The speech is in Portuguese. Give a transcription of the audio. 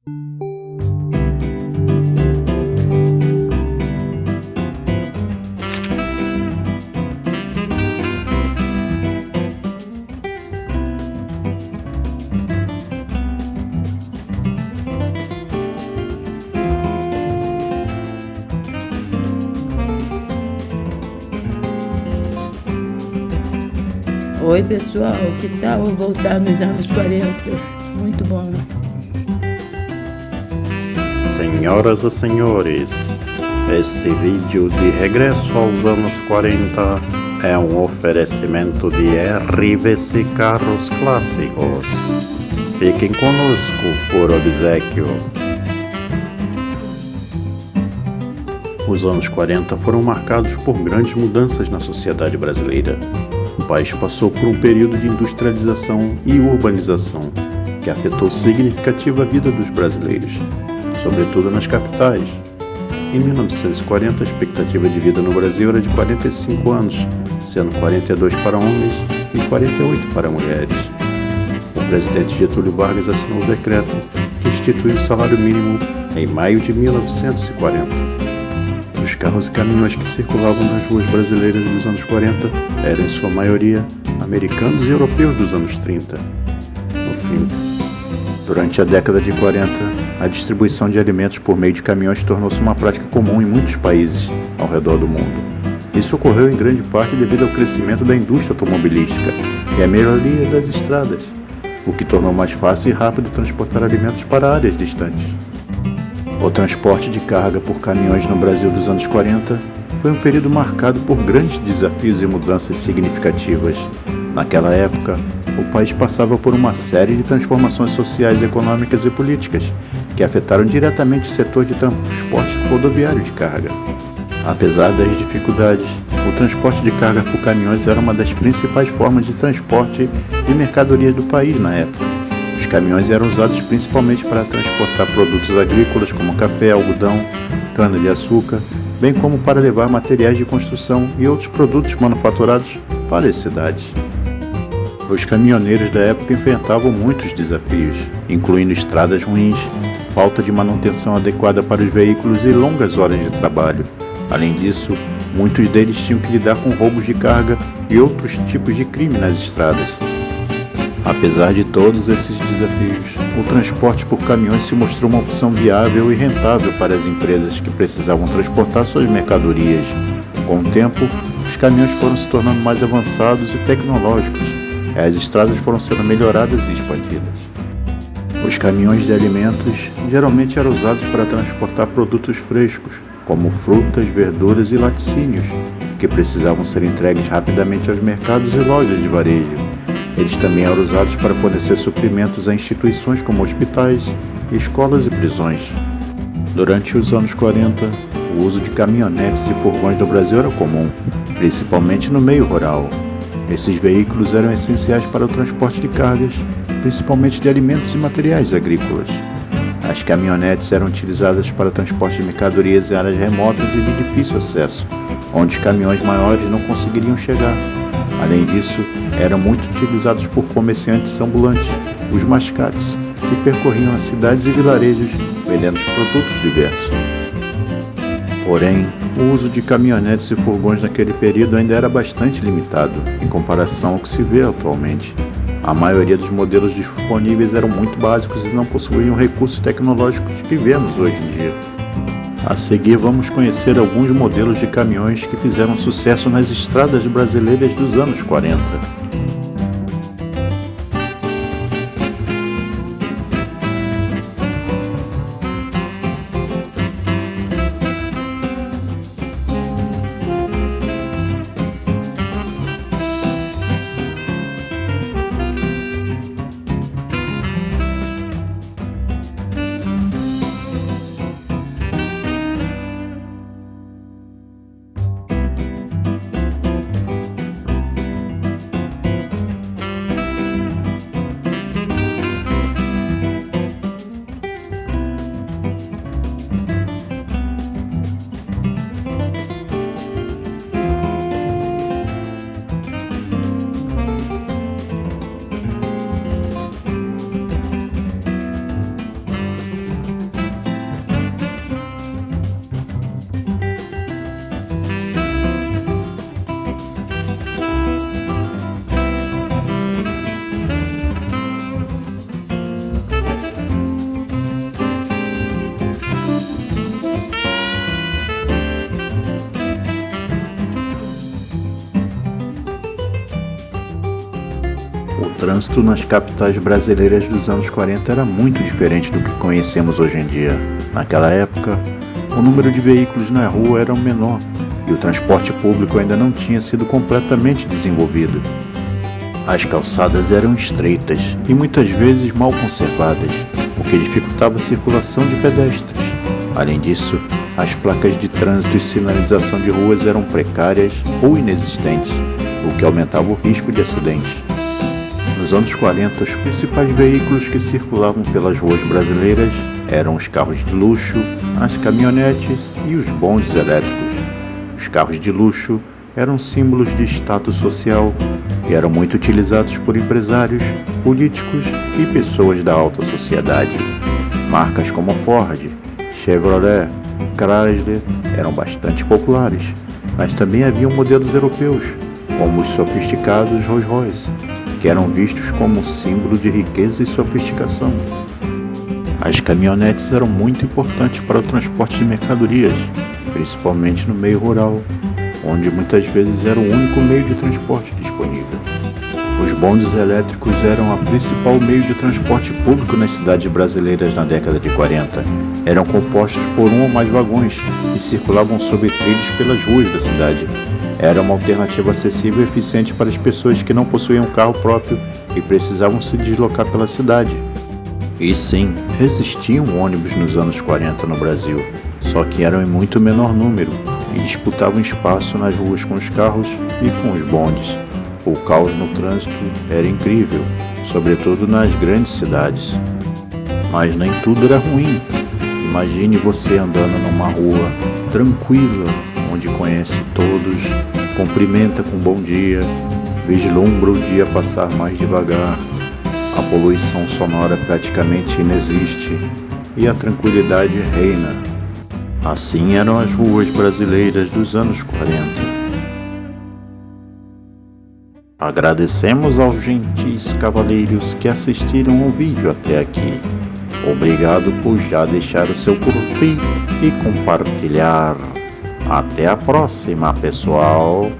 Oi, pessoal, que tal voltar nos anos 40? Muito bom. Senhoras e senhores, este vídeo de regresso aos anos 40 é um oferecimento de RVC Carros Clássicos. Fiquem conosco por obséquio. Os anos 40 foram marcados por grandes mudanças na sociedade brasileira. O país passou por um período de industrialização e urbanização que afetou significativa a vida dos brasileiros, sobretudo nas capitais. Em 1940, a expectativa de vida no Brasil era de 45 anos, sendo 42 para homens e 48 para mulheres. O presidente Getúlio Vargas assinou o decreto que instituiu o salário mínimo em maio de 1940. Os carros e caminhões que circulavam nas ruas brasileiras dos anos 40 eram, em sua maioria, americanos e europeus dos anos 30. No fim, durante a década de 40, a distribuição de alimentos por meio de caminhões tornou-se uma prática comum em muitos países ao redor do mundo. Isso ocorreu em grande parte devido ao crescimento da indústria automobilística e à melhoria das estradas, o que tornou mais fácil e rápido transportar alimentos para áreas distantes. O transporte de carga por caminhões no Brasil dos anos 40 foi um período marcado por grandes desafios e mudanças significativas. Naquela época, o país passava por uma série de transformações sociais, econômicas e políticas que afetaram diretamente o setor de transporte rodoviário de carga. Apesar das dificuldades, o transporte de carga por caminhões era uma das principais formas de transporte de mercadorias do país na época. Os caminhões eram usados principalmente para transportar produtos agrícolas como café, algodão, cana-de-açúcar, bem como para levar materiais de construção e outros produtos manufaturados para as cidades. Os caminhoneiros da época enfrentavam muitos desafios, incluindo estradas ruins, falta de manutenção adequada para os veículos e longas horas de trabalho. Além disso, muitos deles tinham que lidar com roubos de carga e outros tipos de crime nas estradas. Apesar de todos esses desafios, o transporte por caminhões se mostrou uma opção viável e rentável para as empresas que precisavam transportar suas mercadorias. Com o tempo, os caminhões foram se tornando mais avançados e tecnológicos, e as estradas foram sendo melhoradas e expandidas. Os caminhões de alimentos geralmente eram usados para transportar produtos frescos, como frutas, verduras e laticínios, que precisavam ser entregues rapidamente aos mercados e lojas de varejo. Eles também eram usados para fornecer suprimentos a instituições como hospitais, escolas e prisões. Durante os anos 40, o uso de caminhonetes e furgões no Brasil era comum, principalmente no meio rural. Esses veículos eram essenciais para o transporte de cargas, principalmente de alimentos e materiais agrícolas. As caminhonetes eram utilizadas para o transporte de mercadorias em áreas remotas e de difícil acesso, onde os caminhões maiores não conseguiriam chegar. Além disso, eram muito utilizados por comerciantes ambulantes, os mascates, que percorriam as cidades e vilarejos vendendo produtos diversos. Porém, o uso de caminhonetes e furgões naquele período ainda era bastante limitado, em comparação ao que se vê atualmente. A maioria dos modelos disponíveis eram muito básicos e não possuíam recursos tecnológicos que vemos hoje em dia. A seguir, vamos conhecer alguns modelos de caminhões que fizeram sucesso nas estradas brasileiras dos anos 40. trânsito nas capitais brasileiras dos anos 40 era muito diferente do que conhecemos hoje em dia. Naquela época, o número de veículos na rua era menor e o transporte público ainda não tinha sido completamente desenvolvido. As calçadas eram estreitas e muitas vezes mal conservadas, o que dificultava a circulação de pedestres. Além disso, as placas de trânsito e sinalização de ruas eram precárias ou inexistentes, o que aumentava o risco de acidentes. Nos anos 40, os principais veículos que circulavam pelas ruas brasileiras eram os carros de luxo, as caminhonetes e os bondes elétricos. Os carros de luxo eram símbolos de status social e eram muito utilizados por empresários, políticos e pessoas da alta sociedade. Marcas como Ford, Chevrolet, Chrysler eram bastante populares, mas também haviam modelos europeus, como os sofisticados Rolls-Royce, que eram vistos como símbolo de riqueza e sofisticação. As caminhonetes eram muito importantes para o transporte de mercadorias, principalmente no meio rural, onde muitas vezes era o único meio de transporte disponível. Os bondes elétricos eram o principal meio de transporte público nas cidades brasileiras na década de 40. Eram compostos por um ou mais vagões e circulavam sobre trilhos pelas ruas da cidade. Era uma alternativa acessível e eficiente para as pessoas que não possuíam carro próprio e precisavam se deslocar pela cidade. E sim, existiam ônibus nos anos 40 no Brasil, só que eram em muito menor número e disputavam espaço nas ruas com os carros e com os bondes. O caos no trânsito era incrível, sobretudo nas grandes cidades. Mas nem tudo era ruim. Imagine você andando numa rua tranquila, onde conhece todos, cumprimenta com bom dia, vislumbra o dia passar mais devagar, a poluição sonora praticamente inexiste e a tranquilidade reina. Assim eram as ruas brasileiras dos anos 40. Agradecemos aos gentis cavaleiros que assistiram ao vídeo até aqui. Obrigado por já deixar o seu curtir e compartilhar. Até a próxima, pessoal!